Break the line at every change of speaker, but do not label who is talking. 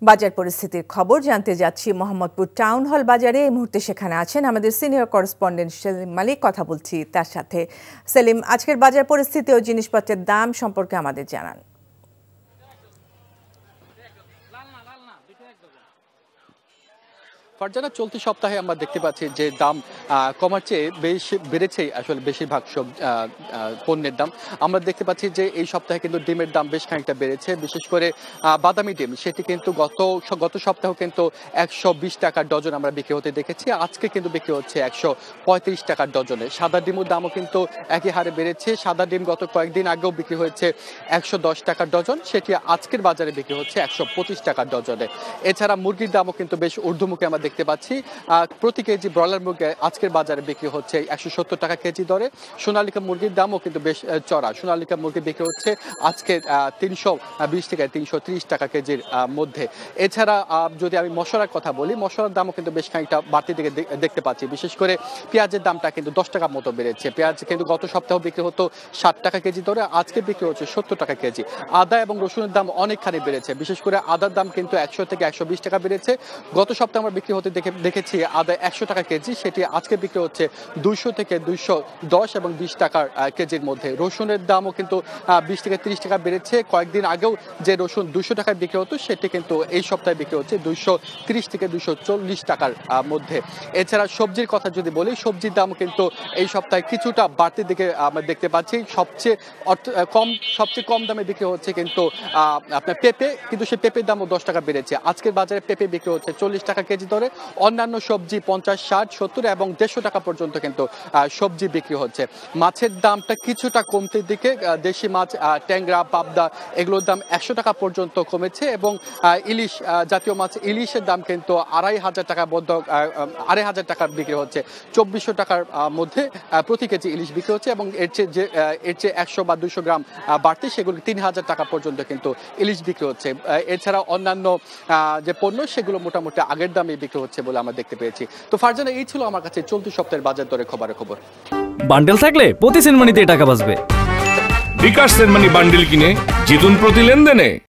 বাজার পরিস্থিতির খবর জানতে যাচ্ছি মোহাম্মদপুর টাউন হল বাজারে। এই মুহূর্তে সেখানে আছেন আমাদের সিনিয়র করেসপন্ডেন্ট সেলিম মালিক। কথা বলছি তার সাথে। সেলিম, আজকের বাজার পরিস্থিতি ও জিনিসপত্রের দাম সম্পর্কে আমাদের জানান।
ফারজানা, চলতি সপ্তাহে আমরা দেখতে পাচ্ছি যে দাম কমার চেয়ে বেড়েছেই আসলে বেশিরভাগ সব পণ্যের দাম। আমরা দেখতে পাচ্ছি যে এই সপ্তাহে কিন্তু ডিমের দাম বেশ খানিকটা বেড়েছে, বিশেষ করে বাদামি ডিম। সেটি কিন্তু গত সপ্তাহে কিন্তু 120 টাকার ডজন আমরা বিক্রি হতে দেখেছি। আজকে কিন্তু বিক্রি হচ্ছে 135 টাকার ডজনে। সাদা ডিমের দামও কিন্তু একই হারে বেড়েছে। সাদা ডিম গত কয়েকদিন আগেও বিক্রি হয়েছে 110 টাকার ডজন, সেটি আজকের বাজারে বিক্রি হচ্ছে 125 টাকার ডজনে। এছাড়া মুরগির দামও কিন্তু বেশ ঊর্ধ্বমুখী আমরা দেখতে পাচ্ছি। প্রতি কেজি ব্রয়লার মুরগি আজকের বাজারে বিক্রি হচ্ছে 170 টাকা কেজি দরে। সোনালিকা মুরগির দামও কিন্তু বেশ চড়া। সোনালিকা মুরগি বিক্রি হচ্ছে আজকে 320 থেকে 330 টাকা কেজির মধ্যে। এছাড়া যদি আমি মশলার কথা বলি, মশলার দামও কিন্তু বেশ খানিকটা বাড়তি দিকে দেখতে পাচ্ছি। বিশেষ করে পেঁয়াজের দামটা কিন্তু 10 টাকার মতো বেড়েছে। পেঁয়াজ কিন্তু গত সপ্তাহে বিক্রি হতো 60 টাকা কেজি দরে, আজকে বিক্রি হচ্ছে 70 টাকা কেজি। আদা এবং রসুনের দাম অনেকখানি বেড়েছে। বিশেষ করে আদার দাম কিন্তু 100 থেকে 120 টাকা বেড়েছে। গত সপ্তাহে আমরা বিক্রি হতে দেখেছি আদা 100 টাকা কেজি, সেটি আজকে বিক্রি হচ্ছে 200 থেকে 210 এবং 20 টাকার কেজির মধ্যে। রসুনের দামও কিন্তু 20 থেকে 30 টাকা বেড়েছে। কয়েকদিন আগেও যে রসুন 200 টাকায় বিক্রি হতো, সেটি কিন্তু এই সপ্তাহে বিক্রি হচ্ছে 230 থেকে 240 টাকার মধ্যে। এছাড়া সবজির কথা যদি বলি, সবজির দামও কিন্তু এই সপ্তাহে কিছুটা বাড়তির দিকে আমরা দেখতে পাচ্ছি। সবচেয়ে কম দামে বিক্রি হচ্ছে কিন্তু আপনার পেঁপে, কিন্তু সেই পেঁপের দামও 10 টাকা বেড়েছে। আজকের বাজারে পেঁপে বিক্রি হচ্ছে 40 টাকা কেজি দরে। অন্যান্য সবজি 50, 60, 70 এবং 150 টাকা পর্যন্ত কিন্তু সবজি বিক্রি হচ্ছে। মাছের দামটা কিছুটা কমতির দিকে। দেশি মাছ, ট্যাংরা, পাবদা, এগুলোর দাম 100 টাকা পর্যন্ত কমেছে এবং ইলিশ জাতীয় মাছ, ইলিশের দাম কিন্তু 2,500 টাকা বিক্রি হচ্ছে। 2400 টাকার মধ্যে প্রতি কেজি ইলিশ বিক্রি হচ্ছে এবং এর চেয়ে 100 বা 200 গ্রাম বাড়তি সেগুলো 3000 টাকা পর্যন্ত কিন্তু ইলিশ বিক্রি হচ্ছে। এছাড়া অন্যান্য যে পণ্য সেগুলো মোটামুটি আগের দামে বিক্রি হচ্ছে বলে আমরা দেখতে পেয়েছি। তো ফারজানা, এই ছিল আমার কাছে চলতি সপ্তাহের বাজার দরে খবর।
বান্ডেল থাকলে প্রতি সেনমানিতে টাকা বাঁচবে।
বিকাশ সেনমানি বান্ডেল কিনে জিতুন প্রতি লেনদেনে।